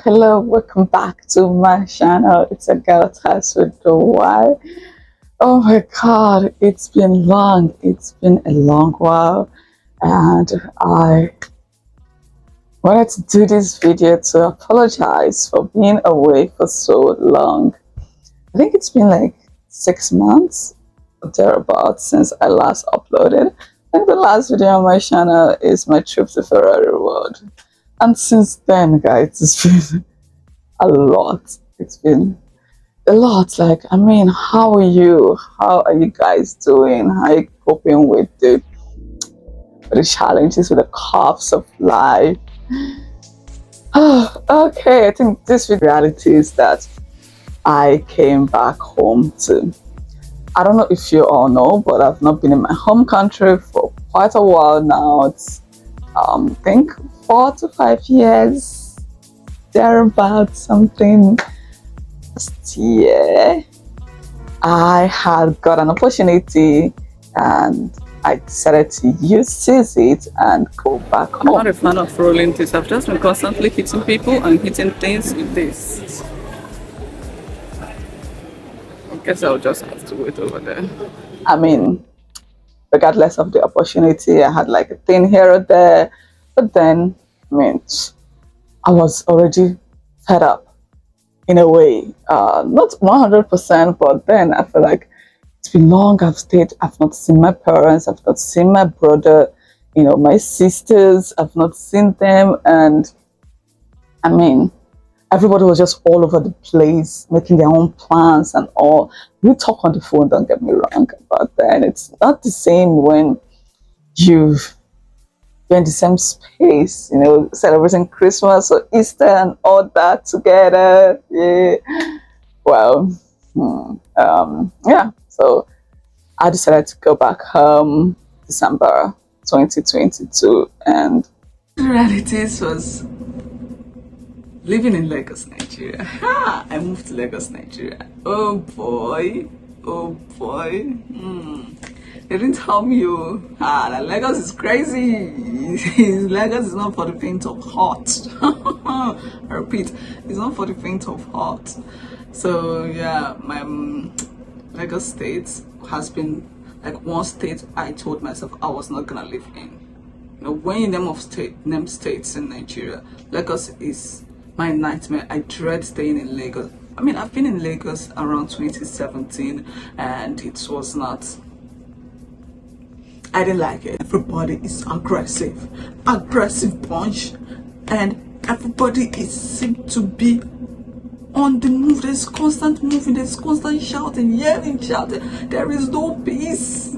Hello, welcome back to my channel. It's a girl Taz with the Y. Oh my god, it's been long. It's been a long while, and I wanted to do this video to apologize for being away for so long. I think it's been like 6 months or thereabouts since I last uploaded. I think the last video on my channel is my trip to Ferrari World. And since then, guys, it's been a lot. It's been a lot. Like, I mean, how are you? How are you guys doing? How are you coping with the challenges, with the coughs of life? Okay, I think this reality is that I came back home to. I don't know if you all know, but I've not been in my home country for quite a while now. It's I think 4 to 5 years, thereabout something. Last year, I had got an opportunity and I decided to seize it and go back home. I'm not a fan of rolling this. I've just been constantly hitting people and hitting things with this. I guess I'll just have to wait over there. I mean, regardless of the opportunity, I had like a thing here or there, but then, I mean, I was already fed up in a way. Not 100%, but then I feel like it's been long. I've not seen my parents, I've not seen my brother, my sisters, I've not seen them. And I mean, everybody was just all over the place, making their own plans and all. We talk on the phone, don't get me wrong, but then it's not the same when you're in the same space, celebrating Christmas or Easter and all that together. Yeah. Well, yeah. So I decided to go back home December 2022, and the reality was living in Lagos, Nigeria. I moved to Lagos, Nigeria. Oh boy. They didn't tell me that Lagos is crazy. Lagos is not for the faint of heart. I repeat, it's not for the faint of heart. So yeah, my Lagos state has been like one state I told myself I was not gonna live in. When you name states in Nigeria, Lagos is my nightmare. I dread staying in Lagos. I mean, I've been in Lagos around 2017 and it was not, I didn't like it. Everybody is aggressive bunch, and everybody seems to be on the move. There's constant moving, there's constant shouting, yelling, shouting. There is no peace.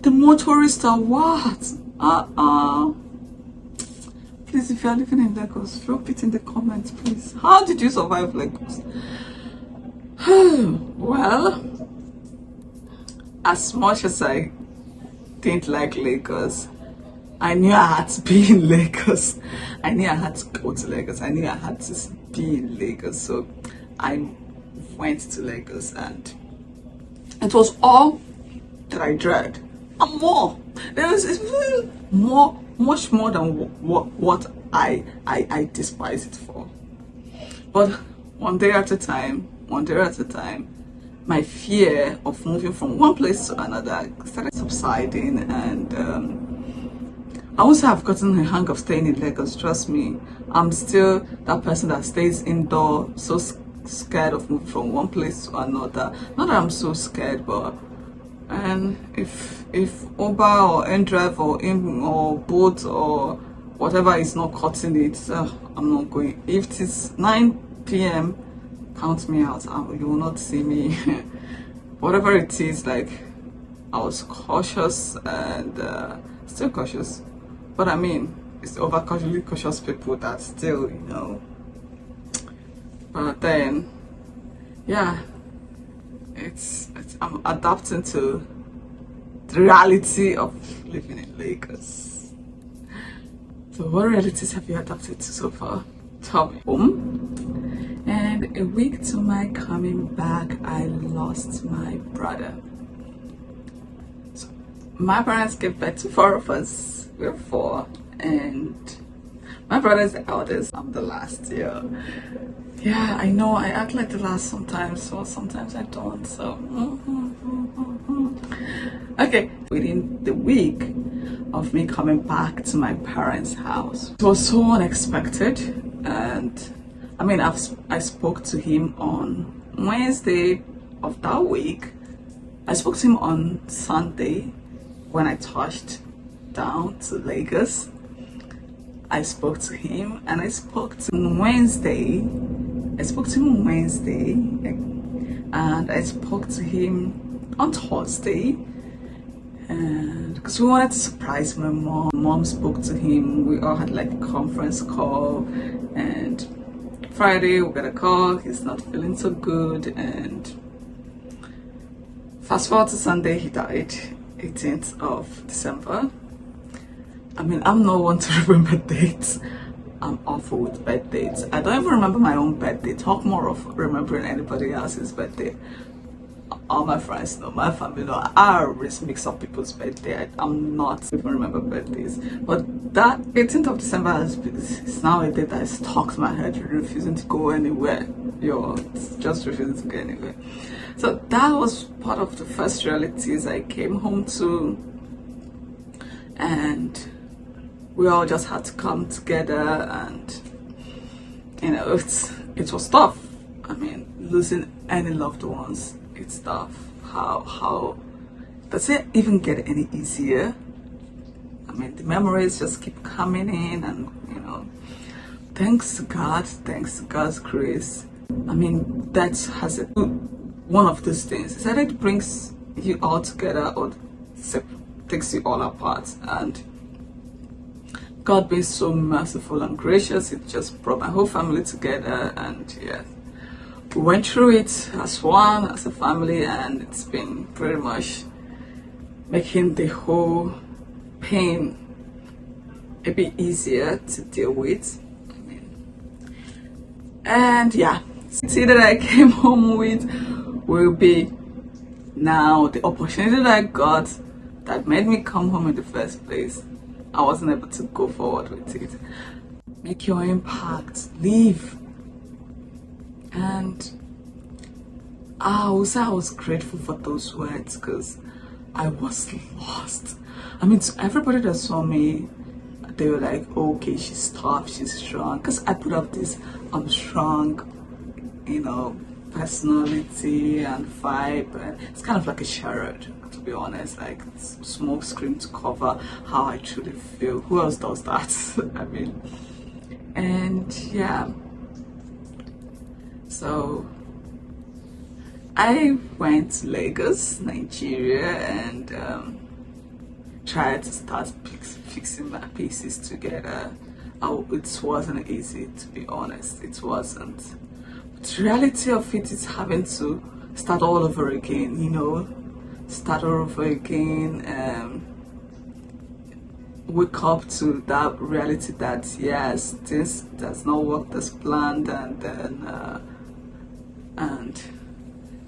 The motorists are what? Please, if you are living in Lagos, drop it in the comments, please. How did you survive Lagos? Well, as much as I didn't like Lagos, I knew I had to be in Lagos. I knew I had to go to Lagos. I knew I had to be in Lagos. So I went to Lagos and it was all that I dread. And more. There was really much more than what I despise it for. But one day at a time, my fear of moving from one place to another started subsiding, and I also have gotten a hang of staying in Lagos. Trust me, I'm still that person that stays indoor, so scared of moving from one place to another. Not that I'm so scared, but if Uber or NDrive or Bolt or whatever is not cutting it, I'm not going. If it is 9 p.m. count me out. You will not see me. Whatever it is, like, I was cautious and still cautious, but I mean, it's overly cautious people that still, but then, yeah, I'm adapting to the reality of living in Lagos. So what realities have you adapted to so far? Tell me. And a week to my coming back, I lost my brother. So my parents gave birth to 4 of us. We're 4, and my brother's the eldest. I'm the last. Yeah, I know I act like the last sometimes, so sometimes I don't. So okay, within the week of me coming back to my parents' house, it was so unexpected. And I mean, I spoke to him on Wednesday of that week. I spoke to him on Sunday when I touched down to Lagos. I spoke to him, and I spoke to him on Wednesday. I spoke to him on Wednesday, and I spoke to him on Thursday. And because we wanted to surprise my mom, mom spoke to him. We all had like a conference call, and Friday we got a call. He's not feeling so good, and fast forward to Sunday, he died, 18th of December. I mean, I'm not one to remember dates. I'm awful with birth dates. I don't even remember my own birthday. Talk more of remembering anybody else's birthday. All my friends know, my family know. I always mix up people's birthday. I'm not even remember birthdays. But that 18th of December is now a date that stuck to my head, refusing to go anywhere. It's just refusing to go anywhere. So that was part of the first realities I came home to, and we all just had to come together. And it was tough. I mean, losing any loved ones, it's tough. How does it even get any easier? I mean, the memories just keep coming in, and thanks to God's grace. I mean, that has one of those things. It's either it brings you all together or takes you all apart. And God being so merciful and gracious, it just brought my whole family together. And yeah, we went through it as one, as a family, and it's been very much making the whole pain a bit easier to deal with. And yeah, the city that I came home with will be now the opportunity that I got that made me come home in the first place. I wasn't able to go forward with it. Make your impact, leave. And I was grateful for those words, because I was lost. I mean, to everybody that saw me, they were like, okay, she's tough, she's strong. Because I put up this, I'm strong, personality and vibe. And it's kind of like a charade, to be honest, like smoke screen to cover how I truly feel. Who else does that? I mean, and yeah. So I went to Lagos, Nigeria, and tried to start fixing my pieces together. It wasn't easy, to be honest. It wasn't. But the reality of it is having to start all over again, start all over again, wake up to that reality that yes, this does not work as planned, and then and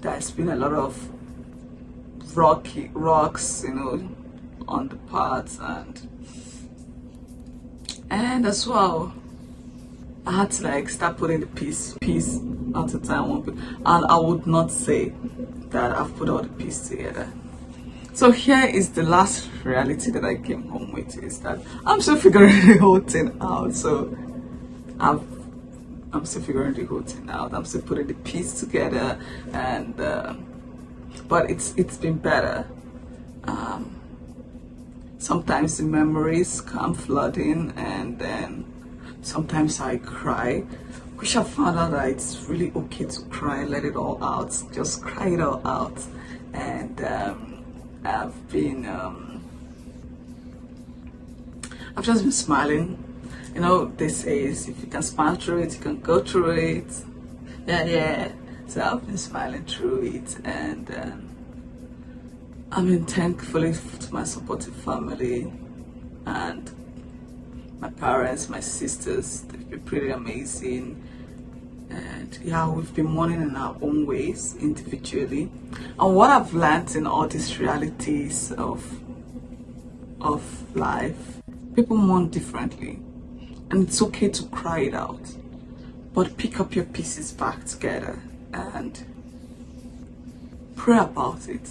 there's been a lot of rocks, on the paths, and as well, I had to start putting the piece at a time, and I would not say that I've put all the pieces together. So here is the last reality that I came home with, is that I'm still figuring the whole thing out. So I'm still figuring the whole thing out. I'm still putting the piece together, and but it's been better. Sometimes the memories come flooding, and then sometimes I cry, which I found out that it's really okay to cry, let it all out, just cry it all out. And I've just been smiling. They say if you can smile through it, you can go through it. Yeah. So I've been smiling through it, and I mean, thankfully to my supportive family and my parents, my sisters. They've been pretty amazing. And yeah, we've been mourning in our own ways, individually. And what I've learned in all these realities of life, People mourn differently, and it's okay to cry it out, but pick up your pieces back together and pray about it.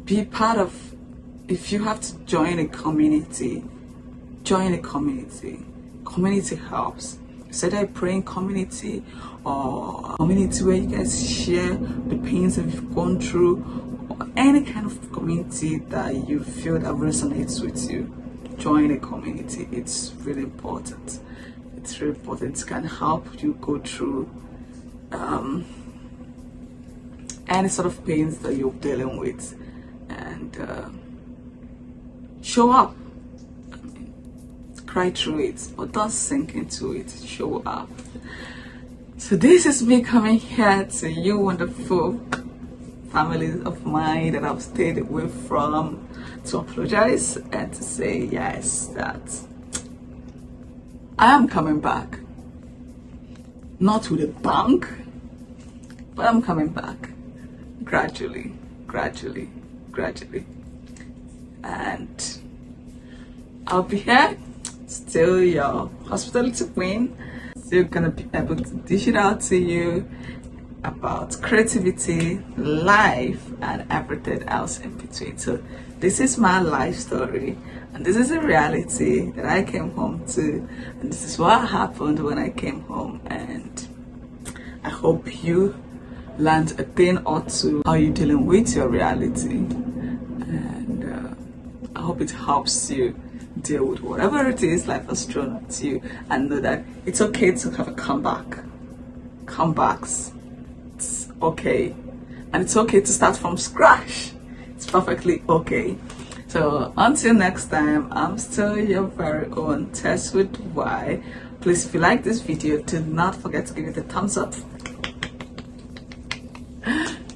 Be part of, if you have to join a community, join a community. Community helps. Is that a praying community or a community where you guys share the pains that you've gone through, or any kind of community that you feel that resonates with you. Join a community. It's really important. It's really important. It can help you go through any sort of pains that you're dealing with, and show up. Cry through it, but don't sink into it. Show up. So this is me coming here to you wonderful families of mine that I've stayed away from, to apologize and to say yes, that I am coming back. Not with a bang, but I'm coming back gradually, and I'll be here. Still your hospitality queen, still gonna be able to dish it out to you about creativity, life, and everything else in between. So this is my life story, and this is a reality that I came home to, and this is what happened when I came home. And I hope you learned a thing or two how you're dealing with your reality, and I hope it helps you deal with whatever it is life has thrown at you, and know that it's okay to have a comeback. Comebacks, it's okay, and it's okay to start from scratch. It's perfectly okay. So until next time, I'm still your very own Tess with Y. Please, if you like this video, do not forget to give it a thumbs up.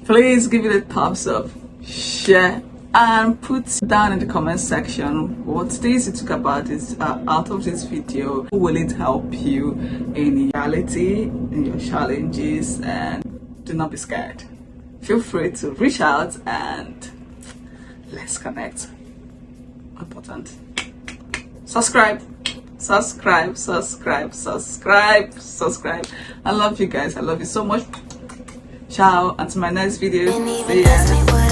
Please give it a thumbs up, share, and put down in the comment section what things you took about this out of this video. Will it help you in reality, in your challenges? And do not be scared. Feel free to reach out and let's connect. Important. Subscribe. I love you guys. I love you so much. Ciao. Until my next video. See ya.